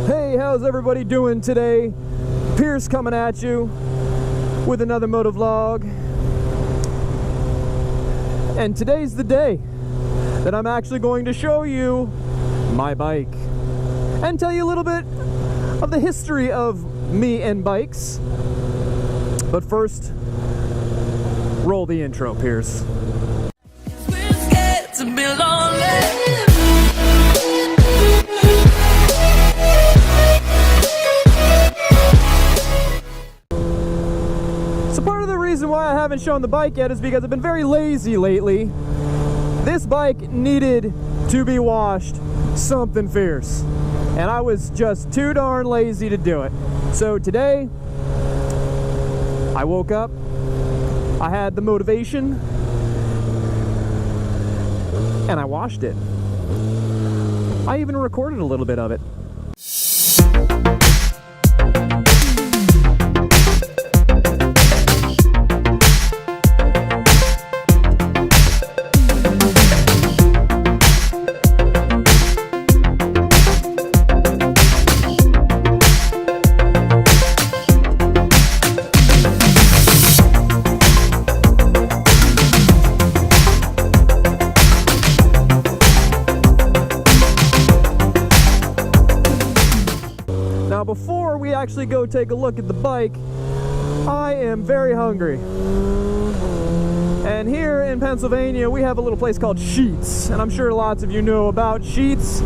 Hey, how's everybody doing today? Pierce coming at you with another moto vlog. And today's the day that I'm actually going to show you my bike and tell you a little bit of the history of me and bikes. But first, roll the intro, Pierce. We're scared to be lonely. So part of the reason why I haven't shown the bike yet is because I've been very lazy lately. This bike needed to be washed something fierce, and I was just too darn lazy to do it. So today, I woke up, I had the motivation, and I washed it. I even recorded a little bit of it. Now before we actually go take a look at the bike, I am very hungry. And here in Pennsylvania we have a little place called Sheetz, and I'm sure lots of you know about Sheetz.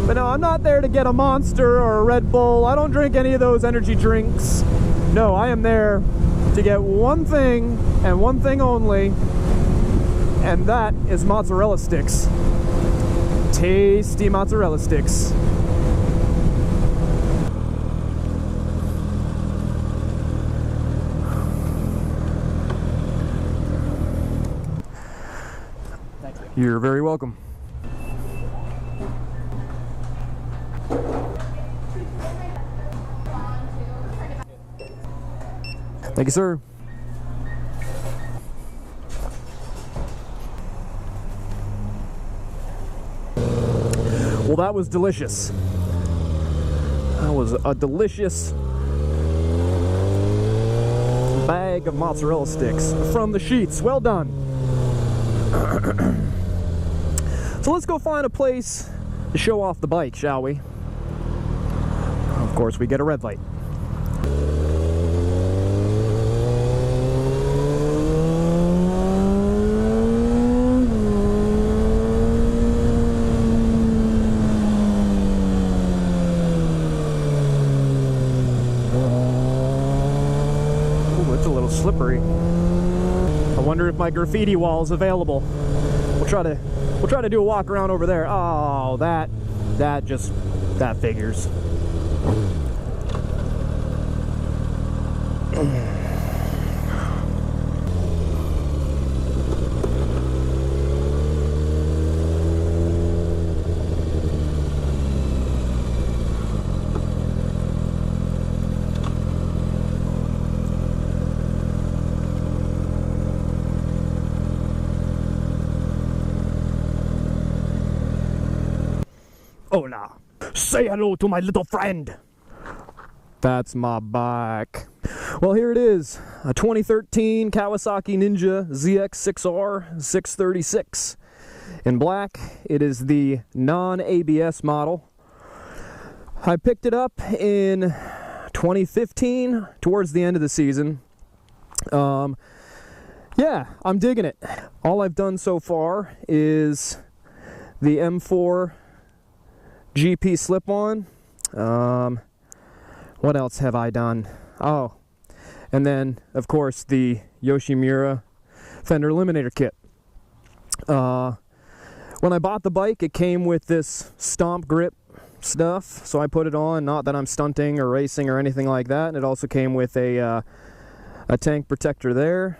But no, I'm not there to get a Monster or a Red Bull. I don't drink any of those energy drinks. No, I am there to get one thing and one thing only, and that is mozzarella sticks. Tasty mozzarella sticks. You're very welcome. Thank you, sir. Well, that was delicious. That was a delicious bag of mozzarella sticks from the Sheetz. Well done. So let's go find a place to show off the bike, shall we? Of course, we get a red light. Ooh, it's a little slippery. I wonder if my graffiti wall is available. We'll try to do a walk around over there. Oh, that figures. Hola. Say hello to my little friend. That's my bike. Well, here it is. A 2013 Kawasaki Ninja ZX6R 636. In black, it is the non-ABS model. I picked it up in 2015, towards the end of the season. Yeah, I'm digging it. All I've done so far is the M4 GP slip-on. What else have I done? Oh, and then of course the Yoshimura fender eliminator kit. When I bought the bike, it came with this stomp grip stuff, so I put it on. Not that I'm stunting or racing or anything like that. And it also came with a tank protector there.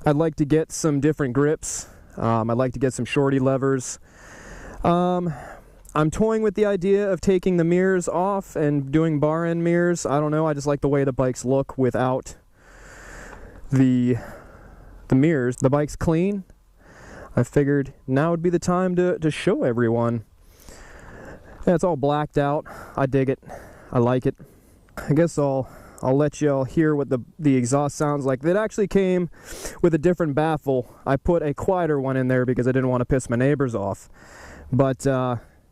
I'd like to get some different grips. I'd like to get some shorty levers. I'm toying with the idea of taking the mirrors off and doing bar end mirrors. I don't know, I just like the way the bikes look without the mirrors. The bike's clean. I figured now would be the time to show everyone. Yeah, it's all blacked out. I dig it. I like it. I guess I'll let y'all hear what the exhaust sounds like. It actually came with a different baffle. I put a quieter one in there because I didn't want to piss my neighbors off. But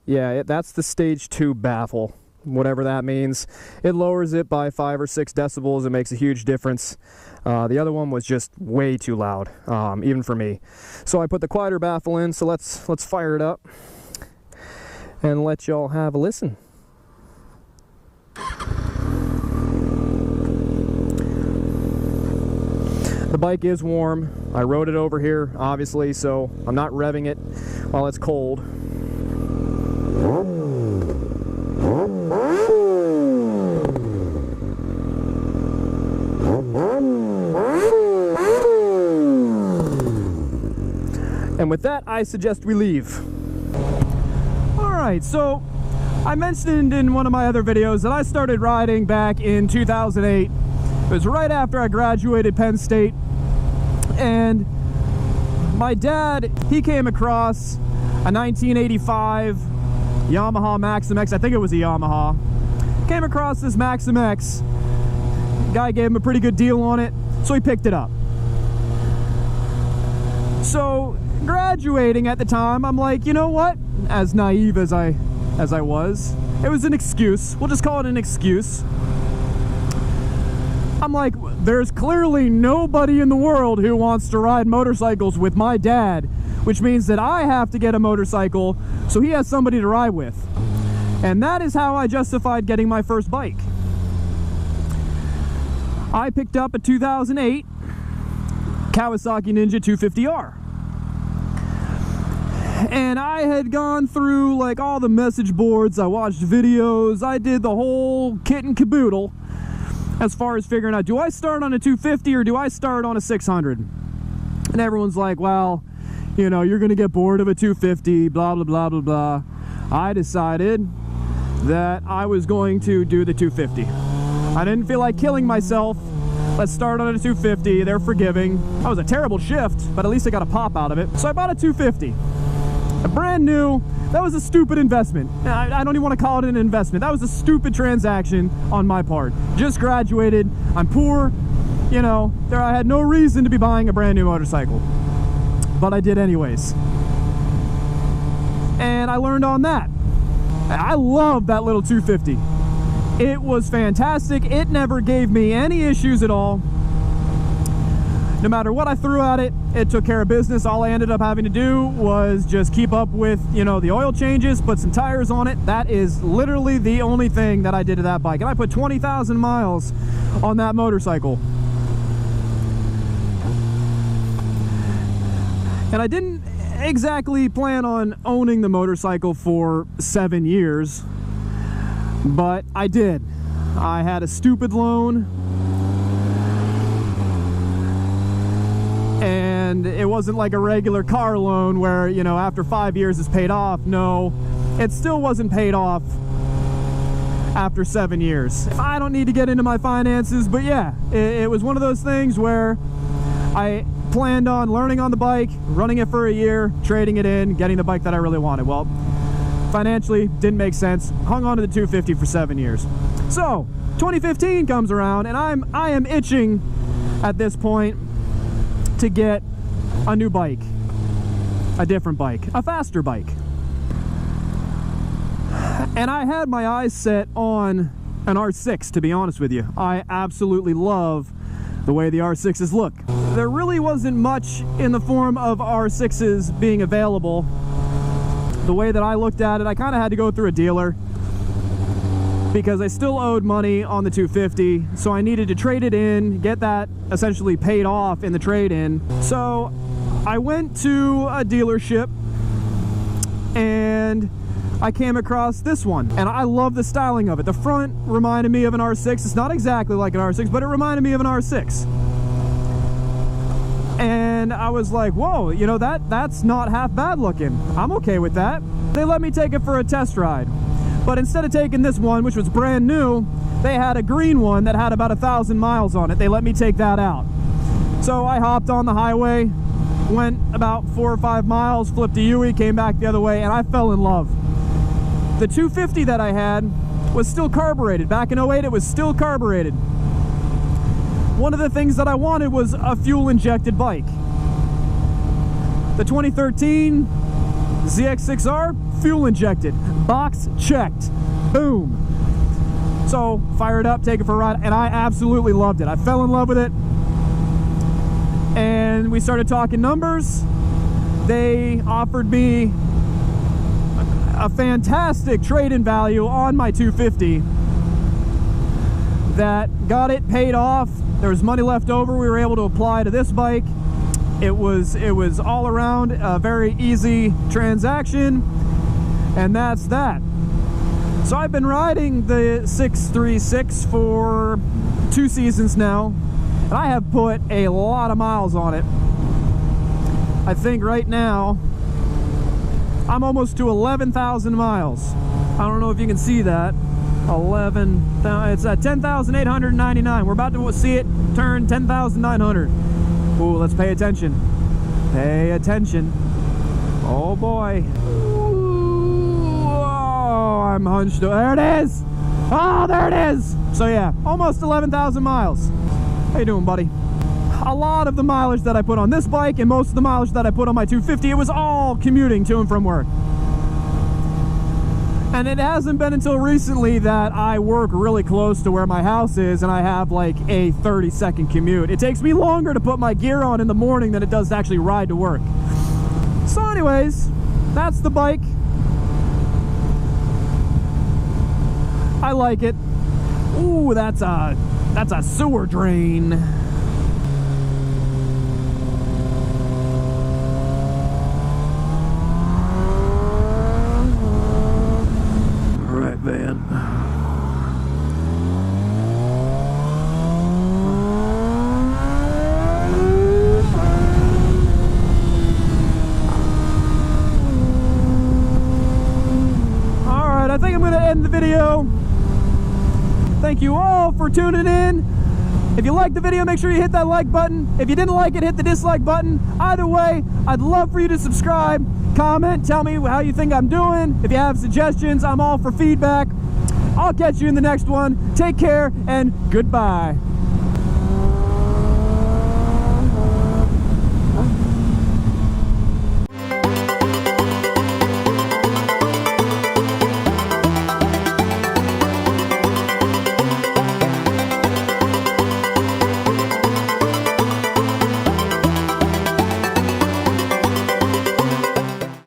yeah, that's the stage 2 baffle, whatever that means. It lowers it by 5 or 6 decibels. It makes a huge difference. The other one was just way too loud, even for me. So I put the quieter baffle in. So let's fire it up and let y'all have a listen. The bike is warm. I rode it over here, obviously, so I'm not revving it while it's cold. And with that, I suggest we leave. Alright, so I mentioned in one of my other videos that I started riding back in 2008. It was right after I graduated Penn State, and my dad, he came across a 1985 Yamaha Maxim X. I think it was a Yamaha. Came across this Maxim X. Guy gave him a pretty good deal on it, so he picked it up. So graduating at the time, I'm like, you know what? As naive as I was, it was an excuse. We'll just call it an excuse. I'm like, there's clearly nobody in the world who wants to ride motorcycles with my dad, which means that I have to get a motorcycle so he has somebody to ride with. And that is how I justified getting my first bike. I picked up a 2008 Kawasaki Ninja 250R. And I had gone through like all the message boards, I watched videos, I did the whole kit and caboodle as far as figuring out, do I start on a 250 or do I start on a 600? And everyone's like, well, you know, you're gonna get bored of a 250, blah, blah, blah, blah, blah. I decided that I was going to do the 250. I didn't feel like killing myself. Let's start on a 250, they're forgiving. That was a terrible shift, but at least I got a pop out of it. So I bought a 250. A brand new. That was a stupid investment. I don't even want to call it an investment. That was a stupid transaction on my part. Just graduated. I'm poor. You know, I had no reason to be buying a brand new motorcycle. But I did anyways. And I learned on that. I love that little 250. It was fantastic. It never gave me any issues at all. No matter what I threw at it, it took care of business. All I ended up having to do was just keep up with, you know, the oil changes, put some tires on it. That is literally the only thing that I did to that bike. And I put 20,000 miles on that motorcycle. And I didn't exactly plan on owning the motorcycle for 7 years, but I did. I had a stupid loan. And it wasn't like a regular car loan where, you know, after 5 years it's paid off. No, it still wasn't paid off after 7 years. I don't need to get into my finances, but yeah, it was one of those things where I planned on learning on the bike, running it for a year, trading it in, getting the bike that I really wanted. Well, financially, didn't make sense. Hung on to the 250 for 7 years. So, 2015 comes around, and I am itching at this point to get a new bike, a different bike, a faster bike. And I had my eyes set on an R6, to be honest with you. I absolutely love the way the R6s look. There really wasn't much in the form of R6s being available. The way that I looked at it, I kind of had to go through a dealer because I still owed money on the 250, so I needed to trade it in, get that essentially paid off in the trade-in. So I went to a dealership and I came across this one, and I love the styling of it. The front reminded me of an R6. It's not exactly like an R6, but it reminded me of an R6. And I was like, whoa, you know, that's not half bad looking. I'm okay with that. They let me take it for a test ride. But instead of taking this one, which was brand new, they had a green one that had about 1,000 miles on it. They let me take that out. So I hopped on the highway, went about 4 or 5 miles, flipped a U-turn, came back the other way, and I fell in love. The 250 that I had was still carbureted. Back in 08, it was still carbureted. One of the things that I wanted was a fuel-injected bike. The 2013 ZX6R, fuel-injected. Box checked. Boom. So, fire it up, take it for a ride, and I absolutely loved it. I fell in love with it. And we started talking numbers. They offered me a fantastic trade-in value on my 250 that got it paid off. There was money left over we were able to apply to this bike. It was all around a very easy transaction, and that's that. So I've been riding the 636 for 2 seasons now, and I have put a lot of miles on it. I think right now I'm almost to 11,000 miles. I don't know if you can see that. It's at 10,899. We're about to see it turn 10,900. Ooh, let's pay attention. Pay attention. Oh boy. Ooh, oh, I'm hunched. There it is. Oh, there it is. So yeah, almost 11,000 miles. How you doing, buddy? A lot of the mileage that I put on this bike and most of the mileage that I put on my 250, it was all commuting to and from work. And it hasn't been until recently that I work really close to where my house is and I have like a 30-second commute. It takes me longer to put my gear on in the morning than it does to actually ride to work. So anyways, that's the bike. I like it. Ooh, that's a sewer drain. Van. Alright, I think I'm going to end the video. Thank you all for tuning in. If you liked the video, make sure you hit that like button. If you didn't like it, hit the dislike button. Either way, I'd love for you to subscribe. Comment, tell me how you think I'm doing. If you have suggestions, I'm all for feedback. I'll catch you in the next one. Take care and goodbye.